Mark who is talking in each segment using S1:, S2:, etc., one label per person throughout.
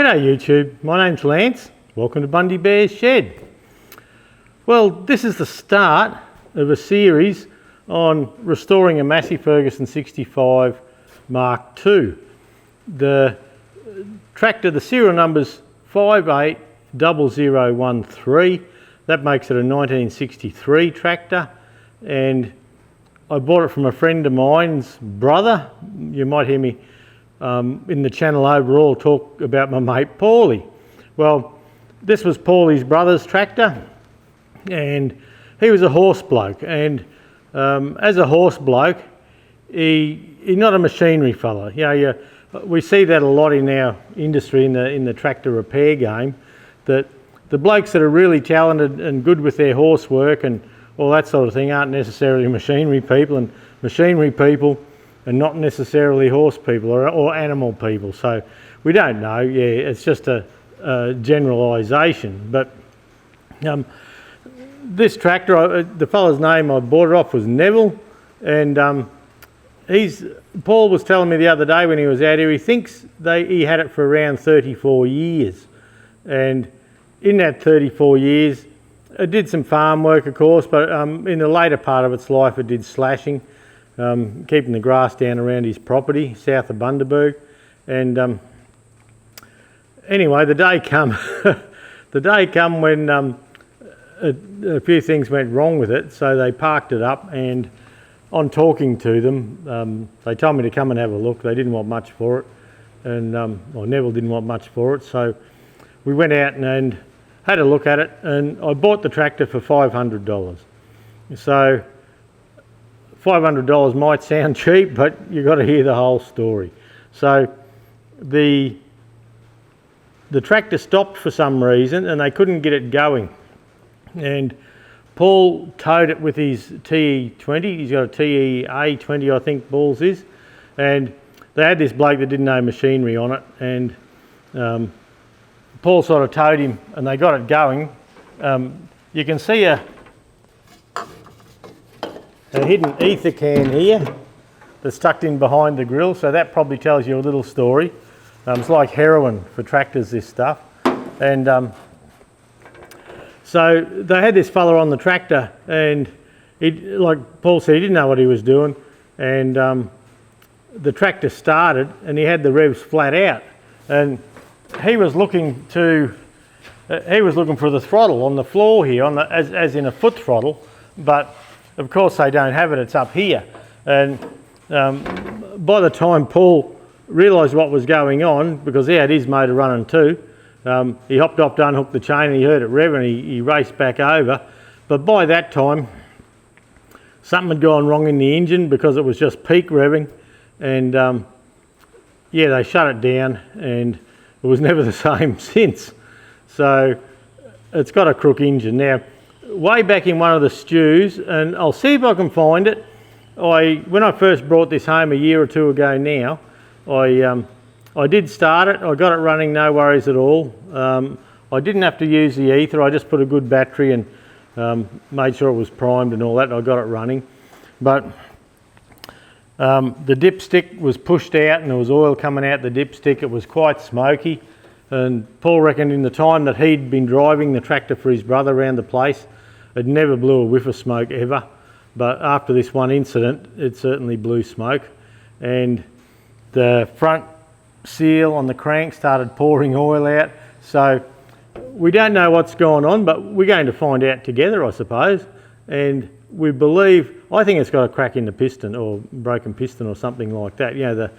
S1: G'day YouTube, my name's Lance. Welcome to Bundy Bear's Shed. Well, this is the start of a series on restoring a Massey Ferguson 65 Mark II. The tractor, the serial number's 580013. That makes it a 1963 tractor, and I bought it from a friend of mine's brother. You might hear me in the channel overall talk about my mate Paulie. Well, this was Paulie's brother's tractor, and he was a horse bloke, and as a horse bloke, he's not a machinery fella. We see that a lot in our industry, in the tractor repair game, that the blokes that are really talented and good with their horse work and all that sort of thing aren't necessarily machinery people, and machinery people are not necessarily horse people or animal people. So we don't know. Yeah, it's just a generalisation. But this tractor, the fella's name I bought it off was Neville, and Paul was telling me the other day when he was out here, he thinks he had it for around 34 years. And in that 34 years, it did some farm work, of course, but in the later part of its life, it did slashing, keeping the grass down around his property south of Bundy. And anyway, the day come, when a few things went wrong with it, so they parked it up, and on talking to them, they told me to come and have a look. They didn't want much for it, and Neville didn't want much for it, so we went out and had a look at it, and I bought the tractor for $500. So $500 might sound cheap, but you've got to hear the whole story. So the tractor stopped for some reason, and they couldn't get it going. And Paul towed it with his TE20. He's got a TE-A20, I think Paul's is. And they had this bloke that didn't know machinery on it, and Paul sort of towed him, and they got it going. You can see a hidden ether can here that's tucked in behind the grill, so that probably tells you a little story. It's like heroin for tractors, this stuff. And so they had this fella on the tractor, and like Paul said, he didn't know what he was doing, and the tractor started, and he had the revs flat out, and he was looking for the throttle on the floor here, as in a foot throttle, but of course they don't have it. It's up here, and by the time Paul realised what was going on, because he had his motor running too, he hopped up to unhook the chain, and he heard it rev, and he raced back over. But by that time, something had gone wrong in the engine, because it was just peak revving, and yeah, they shut it down, and it was never the same since. So it's got a crook engine. Now, way back in one of the stews, and I'll see if I can find it, when I first brought this home a year or two ago now, I did start it. I got it running, no worries at all. I didn't have to use the ether. I just put a good battery and made sure it was primed and all that, and I got it running. But the dipstick was pushed out, and there was oil coming out the dipstick. It was quite smoky, and Paul reckoned in the time that he'd been driving the tractor for his brother around the place, it never blew a whiff of smoke ever. But after this one incident, it certainly blew smoke, and the front seal on the crank started pouring oil out. So we don't know what's going on, but we're going to find out together, I suppose. And we believe, I think it's got a crack in the piston, or broken piston, or something like that.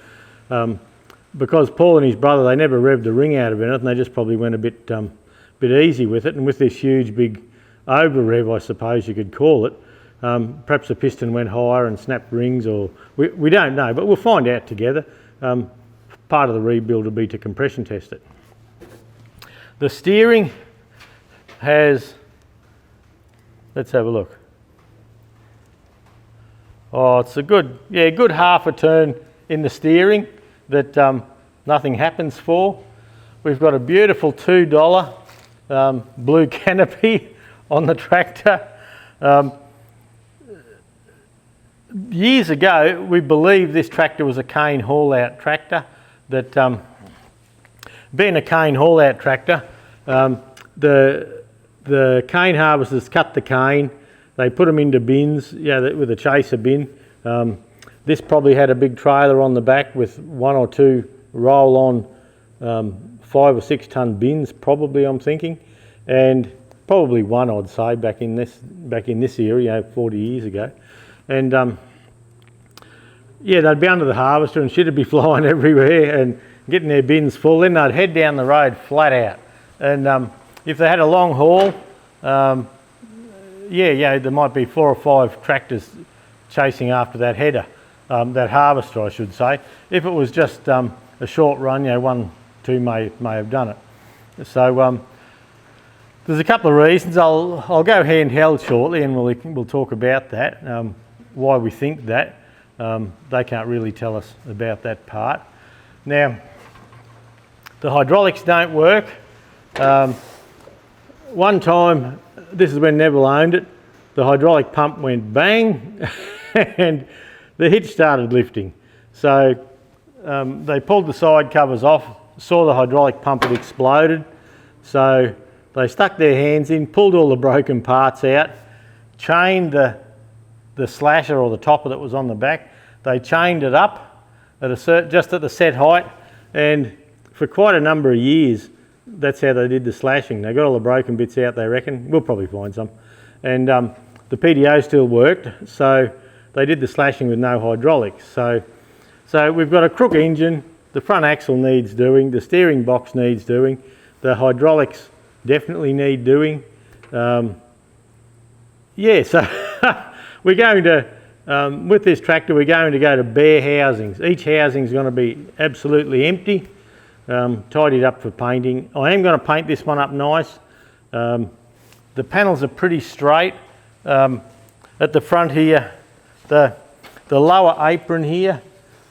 S1: Because Paul and his brother, they never revved the ring out of it, and they just probably went a bit easy with it. And with this huge big over rev, I suppose you could call it, perhaps the piston went higher and snapped rings, or we don't know, but we'll find out together. Part of the rebuild will be to compression test it. The steering has, let's have a look. Oh, it's a good half a turn in the steering that nothing happens for. We've got a beautiful $2 blue canopy on the tractor. Years ago, we believed this tractor was a cane haul-out tractor, that being a cane haul out tractor, the cane harvesters cut the cane, they put them into bins, with a chaser bin. This probably had a big trailer on the back with 1 or 2 roll-on 5 or 6 ton bins, probably, I'm thinking, and probably 1, I'd say, back in this era, 40 years ago. And they'd be under the harvester and shit'd be flying everywhere and getting their bins full. Then they'd head down the road flat out. And if they had a long haul, there might be 4 or 5 tractors chasing after that header, that harvester, I should say. If it was just a short run, 1, 2 may have done it. So there's a couple of reasons. I'll go handheld shortly, and we'll talk about that. Why we think that. They can't really tell us about that part. Now, the hydraulics don't work. One time, this is when Neville owned it, the hydraulic pump went bang and the hitch started lifting. So they pulled the side covers off, saw the hydraulic pump had exploded. So they stuck their hands in, pulled all the broken parts out, chained the slasher or the topper that was on the back. They chained it up at just at the set height, and for quite a number of years, that's how they did the slashing. They got all the broken bits out, they reckon. We'll probably find some. And the PDO still worked, so they did the slashing with no hydraulics. So we've got a crook engine, the front axle needs doing, the steering box needs doing, the hydraulics definitely need doing. So we're going to, with this tractor, we're going to go to bare housings. Each housing is going to be absolutely empty, tidied up for painting. I am going to paint this one up nice. The panels are pretty straight. At the front here, the lower apron here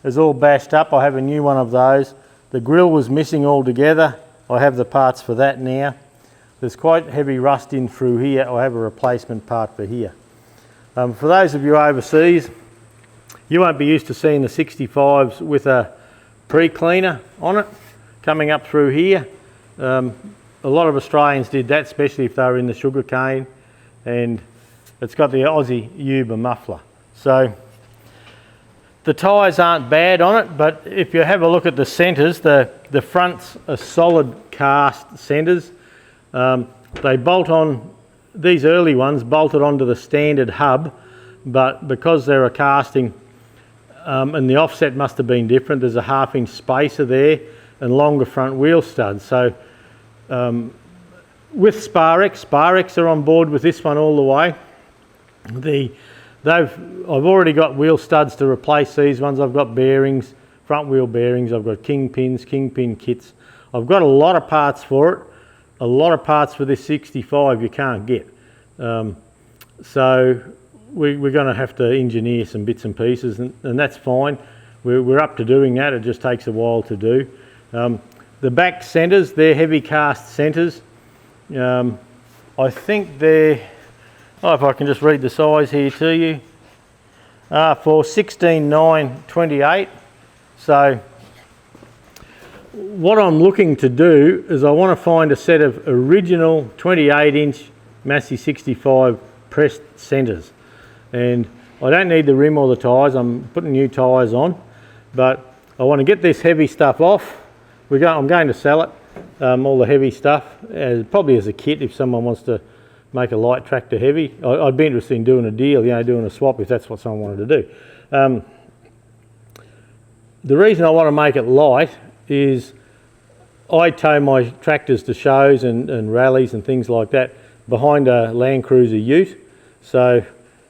S1: is all bashed up. I have a new one of those. The grill was missing altogether. I have the parts for that now. There's quite heavy rust in through here. I have a replacement part for here. For those of you overseas, you won't be used to seeing the 65s with a pre-cleaner on it coming up through here. A lot of Australians did that, especially if they were in the sugar cane, and it's got the Aussie Uber muffler. So the tyres aren't bad on it, but if you have a look at the centres, the fronts are solid cast centres. They bolt on, these early ones bolted onto the standard hub, but because they're a casting and the offset must have been different, there's a 1/2 inch spacer there and longer front wheel studs. So with Sparex are on board with this one all the way. I've already got wheel studs to replace these ones. I've got bearings, front wheel bearings, I've got kingpin kits. I've got a lot of parts for it. A lot of parts for this 65 you can't get. So we're going to have to engineer some bits and pieces, and that's fine. We're up to doing that. It just takes a while to do. The back centres, they're heavy cast centres. I think they're, if I can just read the size here to you, for 16.9/28. So what I'm looking to do is I want to find a set of original 28 inch Massey 65 pressed centres, and I don't need the rim or the tyres. I'm putting new tyres on, but I want to get this heavy stuff off. I'm going to sell it, all the heavy stuff, probably as a kit if someone wants to make a light tractor heavy. I'd be interested in doing a deal, doing a swap if that's what someone wanted to do. The reason I want to make it light is I tow my tractors to shows and rallies and things like that behind a Land Cruiser ute. So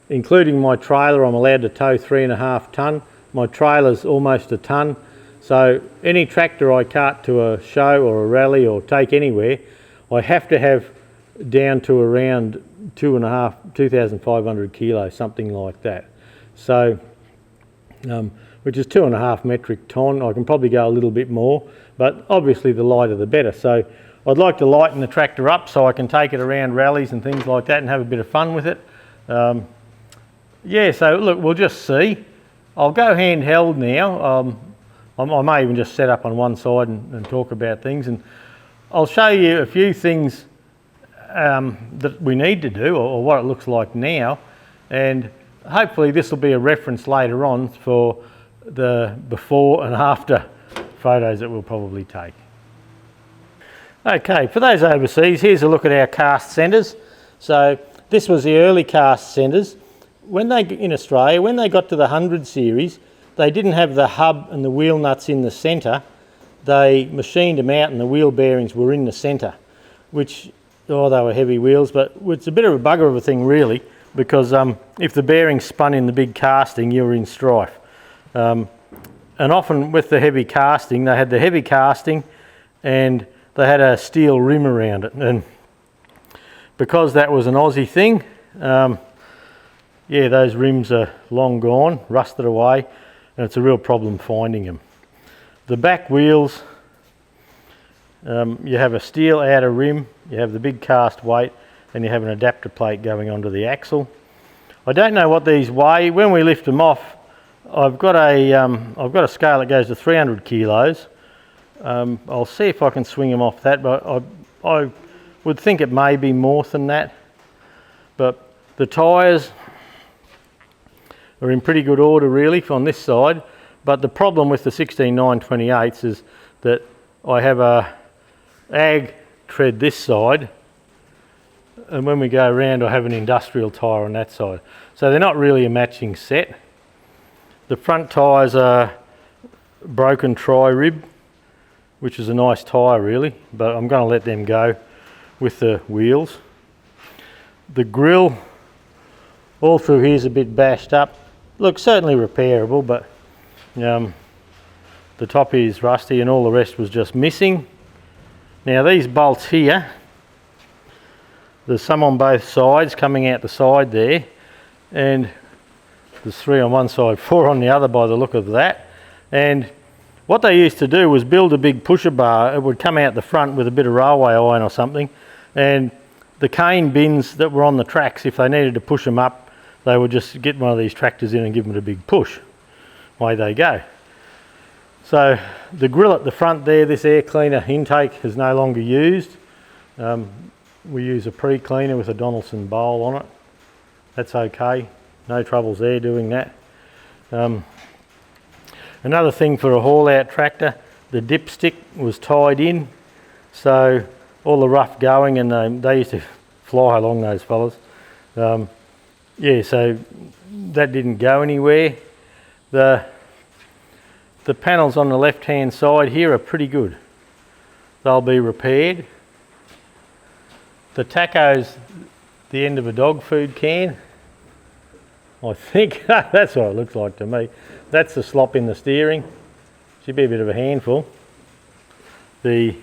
S1: including my trailer, I'm allowed to tow 3.5 tonne. My trailer's almost a tonne. So any tractor I cart to a show or a rally or take anywhere, I have to have down to around 2,500 kilos, something like that. So, which is 2.5 metric tonne. I can probably go a little bit more, but obviously the lighter the better. So I'd like to lighten the tractor up so I can take it around rallies and things like that and have a bit of fun with it. So look, we'll just see. I'll go handheld now. I may even just set up on one side and talk about things, and I'll show you a few things that we need to do, or what it looks like now, and hopefully this will be a reference later on for the before and after photos that we'll probably take. Okay, for those overseas, here's a look at our cast centres. So this was the early cast centres. In Australia, when they got to the 100 series, they didn't have the hub and the wheel nuts in the centre. They machined them out and the wheel bearings were in the centre, which, oh, they were heavy wheels, but it's a bit of a bugger of a thing really, because if the bearings spun in the big casting, you were in strife. And often with the heavy casting, they had the heavy casting and they had a steel rim around it. And because that was an Aussie thing, yeah, those rims are long gone, rusted away, and it's a real problem finding them. The back wheels, you have a steel outer rim, you have the big cast weight, and you have an adapter plate going onto the axle. I don't know what these weigh. When we lift them off, I've got a scale that goes to 300 kilos. I'll see if I can swing them off that, but I would think it may be more than that. But the tyres are in pretty good order really on this side, but the problem with the 16.9/28s is that I have a ag tread this side, and when we go around I have an industrial tyre on that side. So they're not really a matching set. The front tyres are broken tri-rib, which is a nice tyre really, but I'm going to let them go with the wheels. The grille all through here is a bit bashed up. Look, certainly repairable, but the top is rusty and all the rest was just missing. Now these bolts here, there's some on both sides coming out the side there, and there's 3 on one side, 4 on the other by the look of that. And what they used to do was build a big pusher bar. It would come out the front with a bit of railway iron or something, and the cane bins that were on the tracks, if they needed to push them up, they would just get one of these tractors in and give them a big push. Away they go. So the grill at the front there, this air cleaner intake is no longer used. We use a pre-cleaner with a Donaldson bowl on it. That's okay, no troubles there doing that. Another thing for a haul-out tractor, the dipstick was tied in, so all the rough going, and they used to fly along, those fellas. Yeah, so that didn't go anywhere. The panels on the left-hand side here are pretty good. They'll be repaired. The tacho's the end of a dog food can, I think. That's what it looks like to me. That's the slop in the steering. Should be a bit of a handful. There's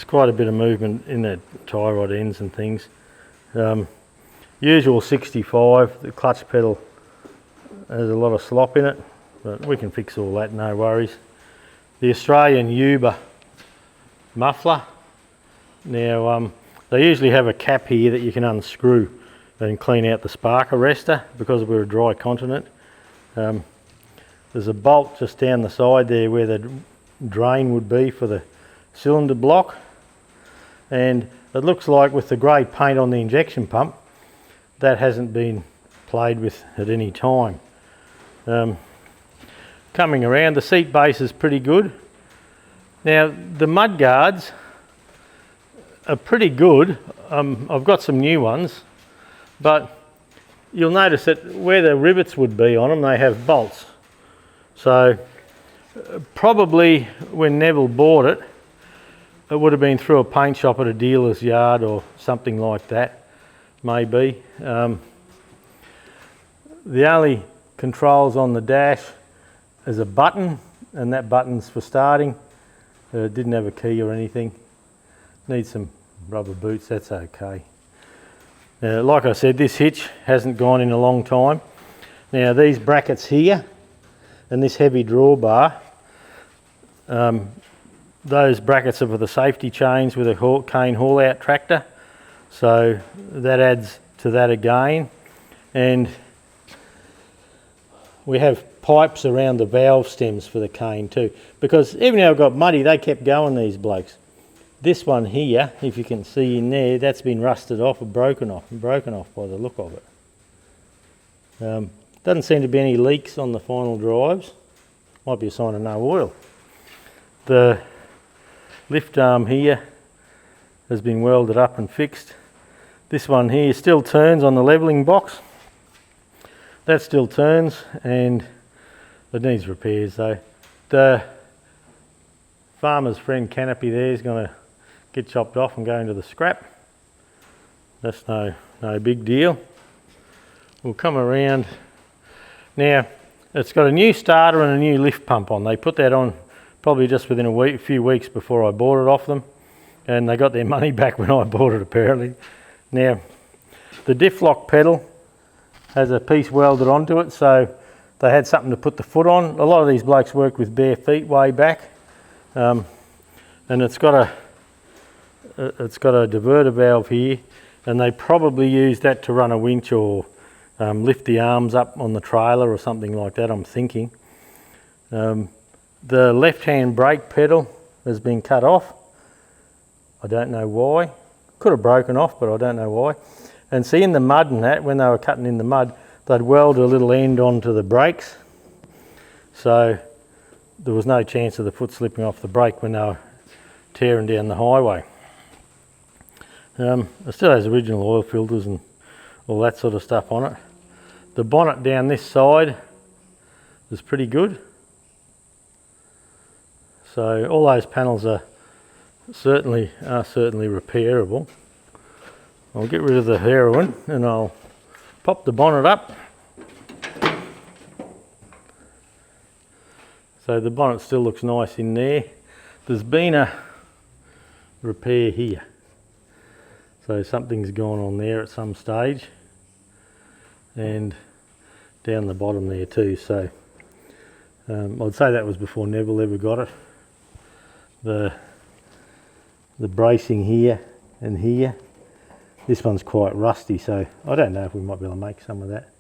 S1: quite a bit of movement in the tie rod ends and things. Usual 65, the clutch pedal has a lot of slop in it, but we can fix all that, no worries. The Australian Uber muffler. Now they usually have a cap here that you can unscrew and clean out the spark arrestor because we're a dry continent. There's a bolt just down the side there where the drain would be for the cylinder block, and it looks like with the grey paint on the injection pump that hasn't been played with at any time. Coming around, the seat base is pretty good. Now the mud guards are pretty good. I've got some new ones, but you'll notice that where the rivets would be on them, they have bolts. So probably when Neville bought it, it would have been through a paint shop at a dealer's yard or something like that, maybe. The only controls on the dash is a button, and that button's for starting. It didn't have a key or anything. Needs some rubber boots, that's okay. Like I said, this hitch hasn't gone in a long time. Now these brackets here and this heavy drawbar, those brackets are for the safety chains with a cane haul-out tractor, so that adds to that again. And we have pipes around the valve stems for the cane too, because even though it got muddy, they kept going, these blokes. This one here, if you can see in there, that's been rusted off and broken off by the look of it. Doesn't seem to be any leaks on the final drives. Might be a sign of no oil. The lift arm here has been welded up and fixed. This one here still turns on the levelling box. That still turns, and it needs repairs though. The farmer's friend canopy there is going to get chopped off and go into the scrap. That's no big deal. We'll come around. Now, it's got a new starter and a new lift pump on. They put that on probably just within a few weeks before I bought it off them, and they got their money back when I bought it apparently. Now, the diff lock pedal has a piece welded onto it, so they had something to put the foot on. A lot of these blokes work with bare feet way back, and it's got a diverter valve here, and they probably use that to run a winch or lift the arms up on the trailer or something like that, I'm thinking. The left-hand brake pedal has been cut off. I don't know why. Could have broken off, but I don't know why. And see, in the mud and that, when they were cutting in the mud, they'd weld a little end onto the brakes, so there was no chance of the foot slipping off the brake when they were tearing down the highway. It still has original oil filters and all that sort of stuff on it. The bonnet down this side is pretty good. So all those panels are certainly repairable. I'll get rid of the heroin and I'll pop the bonnet up. So the bonnet still looks nice in there. There's been a repair here, so something's gone on there at some stage, and down the bottom there too. So I'd say that was before Neville ever got it. The bracing here and here, this one's quite rusty, so I don't know if we might be able to make some of that.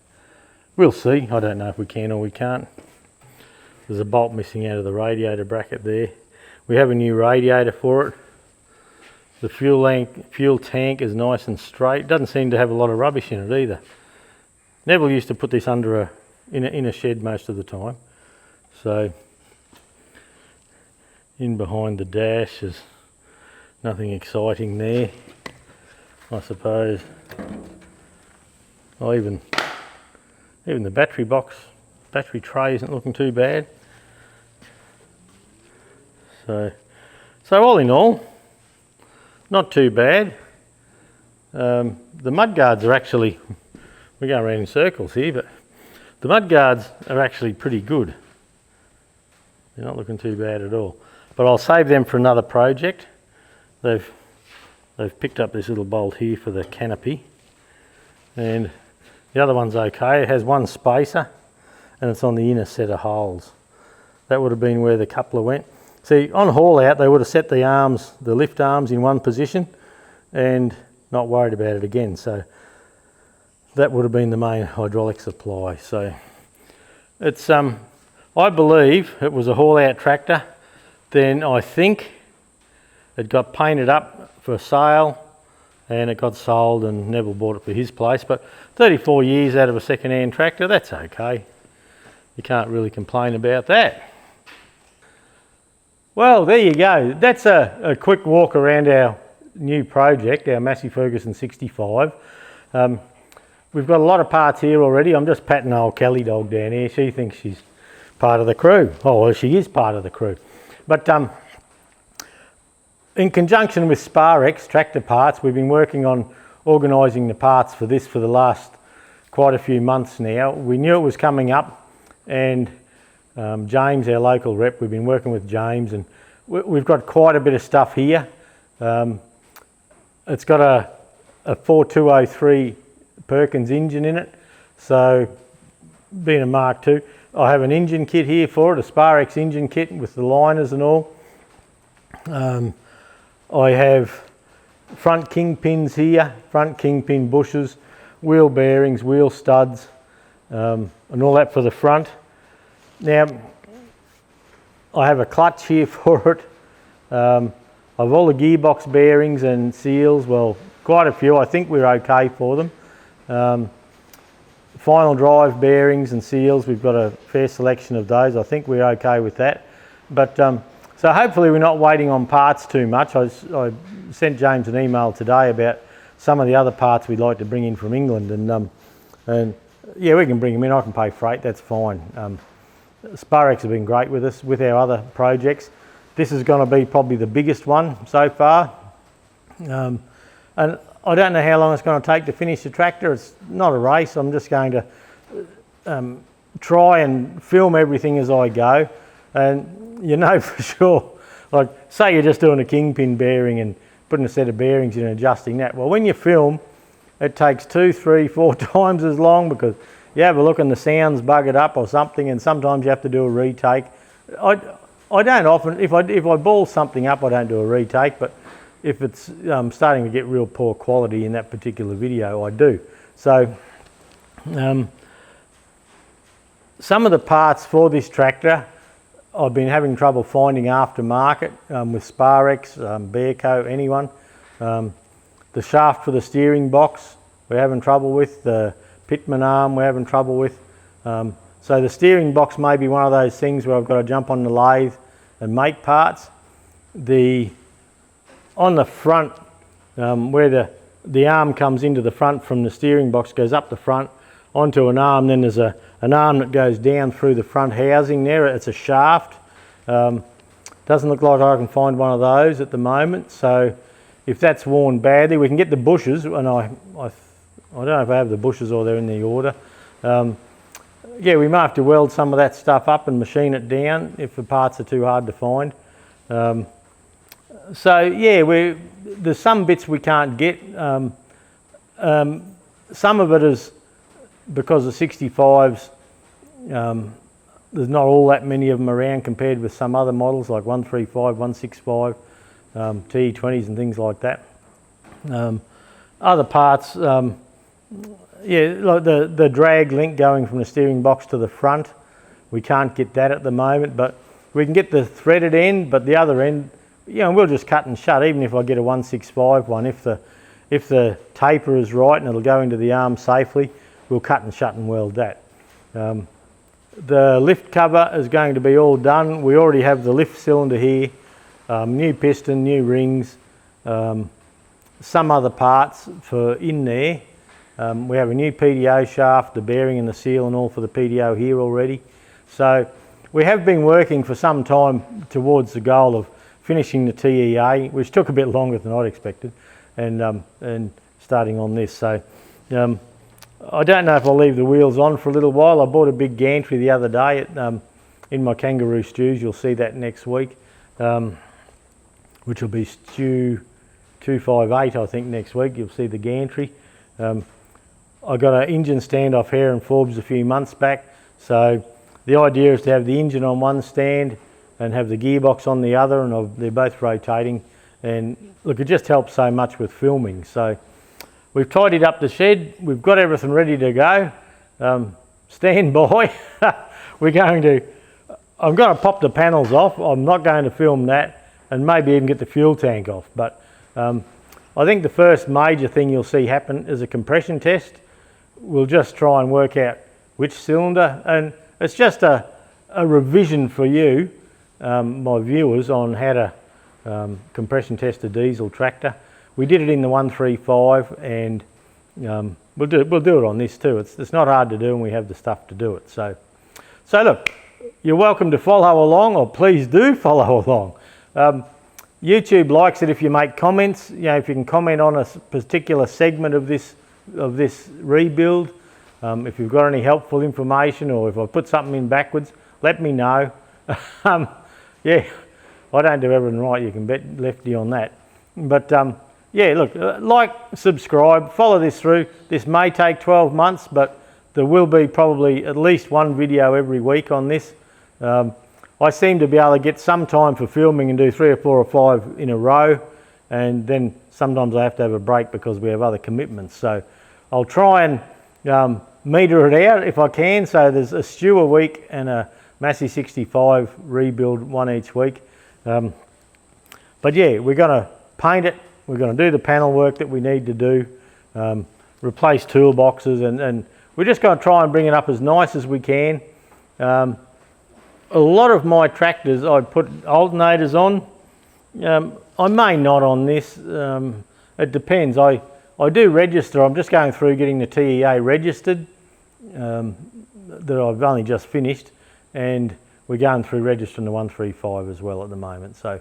S1: We'll see. I don't know if we can or we can't. There's a bolt missing out of the radiator bracket there. We have a new radiator for it. The fuel tank is nice and straight. Doesn't seem to have a lot of rubbish in it either. Neville used to put this under in a shed most of the time. So in behind the dash is nothing exciting there, I suppose. Oh, even the battery tray isn't looking too bad. So all in all, not too bad. The mud guards are actually, we're going around in circles here, but the mud guards are actually pretty good. They're not looking too bad at all. But I'll save them for another project. They've picked up this little bolt here for the canopy, and the other one's okay. It has one spacer and it's on the inner set of holes. That would have been where the coupler went. See, on haul out they would have set the lift arms in one position and not worried about it again. So that would have been the main hydraulic supply. So it's I believe it was a haul out tractor. Then I think it got painted up for sale and it got sold and Neville bought it for his place. But 34 years out of a second-hand tractor, that's okay. You can't really complain about that. Well, there you go. That's a quick walk around our new project, our Massey Ferguson 65. We've got a lot of parts here already. I'm just patting old Kelly dog down here. She thinks she's part of the crew. Oh, well, she is part of the crew. But in conjunction with Sparex Tractor Parts, we've been working on organising the parts for this for the last quite a few months now. We knew it was coming up, and James, our local rep, we've been working with James, and we've got quite a bit of stuff here. It's got a 4203 Perkins engine in it, so being a Mark II, I have an engine kit here for it, a Sparex engine kit with the liners and all. I have front kingpins here, front kingpin bushes, wheel bearings, wheel studs, and all that for the front. Now, I have a clutch here for it. I've all the gearbox bearings and seals, well, quite a few. I think we're okay for them. Final drive bearings and seals, we've got a fair selection of those. I think we're okay with that. But so hopefully we're not waiting on parts too much. I sent James an email today about some of the other parts we'd like to bring in from England, and yeah, we can bring them in. I can pay freight, that's fine. Sparrex have been great with us with our other projects. This is going to be probably the biggest one so far, and I don't know how long it's going to take to finish the tractor. It's not a race. I'm just going to try and film everything as I go, and you know for sure, like say you're just doing a kingpin bearing and putting a set of bearings in and adjusting that. Well, when you film, it takes 2, 3, 4 times as long because you have a look and the sound's buggered up or something, and sometimes you have to do a retake. I don't often, if I ball something up, I don't do a retake, but if it's starting to get real poor quality in that particular video, I do. So some of the parts for this tractor, I've been having trouble finding aftermarket with Sparrex, Bearco, anyone. The shaft for the steering box, we're having trouble with. The Pitman arm, we're having trouble with. So the steering box may be one of those things where I've got to jump on the lathe and make parts. On the front, where the arm comes into the front from the steering box, goes up the front onto an arm, then there's an arm that goes down through the front housing there. It's a shaft. Doesn't look like I can find one of those at the moment, so if that's worn badly, we can get the bushes, and I don't know if I have the bushes or they're in the order. Yeah, we might have to weld some of that stuff up and machine it down if the parts are too hard to find. So yeah, there's some bits we can't get. Some of it is because the 65s, there's not all that many of them around compared with some other models like 135, 165, T20s and things like that. Other parts, yeah, like the drag link going from the steering box to the front, we can't get that at the moment, but we can get the threaded end, but the other end, you know, we'll just cut and shut. Even if I get a 165 one, if the taper is right and it'll go into the arm safely, we'll cut and shut and weld that. The lift cover is going to be all done. We already have the lift cylinder here, new piston, new rings, some other parts for in there. We have a new PDO shaft, the bearing and the seal and all for the PDO here already. So we have been working for some time towards the goal of finishing the TEA, which took a bit longer than I'd expected, and starting on this. So I don't know if I'll leave the wheels on for a little while. I bought a big gantry the other day in my kangaroo stews. You'll see that next week, which will be stew 258, I think, next week. You'll see the gantry. I got an engine stand off Hare and Forbes a few months back, so the idea is to have the engine on one stand and have the gearbox on the other, and they're both rotating, and look, it just helps so much with filming. So we've tidied up the shed, we've got everything ready to go. Stand by. I'm going to pop the panels off. I'm not going to film that, and maybe even get the fuel tank off, but I think the first major thing you'll see happen is a compression test. We'll just try and work out which cylinder, and it's just a revision for you, my viewers, on how to compression test a diesel tractor. We did it in the 135, and we'll do it on this too. It's not hard to do, and we have the stuff to do it. So look, you're welcome to follow along, or please do follow along. YouTube likes it if you make comments. You know, if you can comment on a particular segment of this rebuild, if you've got any helpful information, or if I put something in backwards, let me know. Yeah, I don't do everything right, you can bet Lefty on that. But yeah, look, like, subscribe, follow this through. This may take 12 months, but there will be probably at least one video every week on this. I seem to be able to get some time for filming and do 3 or 4 or 5 in a row, and then sometimes I have to have a break because we have other commitments. So I'll try and meter it out if I can. So there's a stew a week and a Massey 65 rebuild, one each week. But yeah, we're going to paint it, we're going to do the panel work that we need to do, replace toolboxes, and we're just going to try and bring it up as nice as we can. A lot of my tractors I put alternators on. I may not on this, it depends. I do register. I'm just going through getting the TEA registered that I've only just finished, and we're going through registering the 135 as well at the moment. So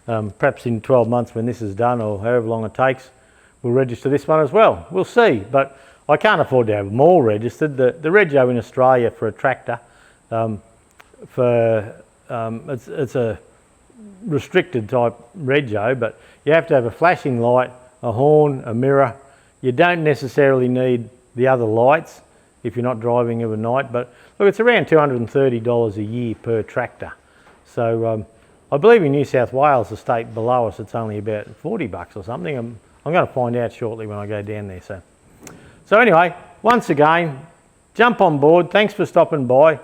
S1: perhaps in 12 months when this is done, or however long it takes, we'll register this one as well. We'll see, but I can't afford to have them all registered. The rego in Australia for a tractor, it's a restricted type rego, but you have to have a flashing light, a horn, a mirror. You don't necessarily need the other lights if you're not driving overnight, but look, it's around $230 a year per tractor. So I believe in New South Wales, the state below us, it's only about 40 bucks or something. I'm going to find out shortly when I go down there. So anyway, once again, jump on board. Thanks for stopping by.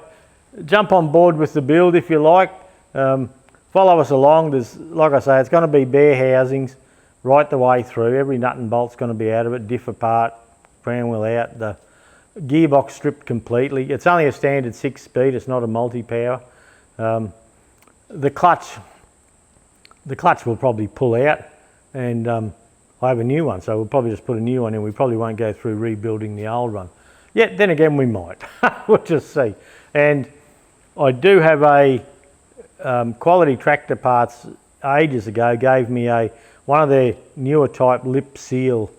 S1: Jump on board with the build if you like. Follow us along. There's, like I say, it's going to be bare housings right the way through. Every nut and bolt's going to be out of it, diff apart, crown wheel out, the gearbox stripped completely. It's only a standard 6-speed, it's not a multi-power. The clutch will probably pull out, and I have a new one, so we'll probably just put a new one in. We probably won't go through rebuilding the old one. Yet then again we might. We'll just see. And I do have a Quality Tractor Parts ages ago gave me one of their newer type lip seal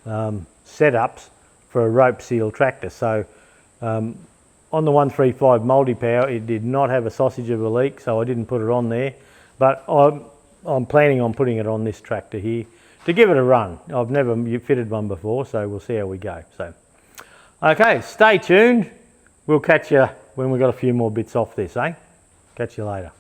S1: setups for a rope seal tractor. So on the 135 multi-power, it did not have a sausage of a leak, so I didn't put it on there. But I'm planning on putting it on this tractor here to give it a run. I've never fitted one before, so we'll see how we go. So, okay, stay tuned. We'll catch you when we've got a few more bits off this, eh? Catch you later.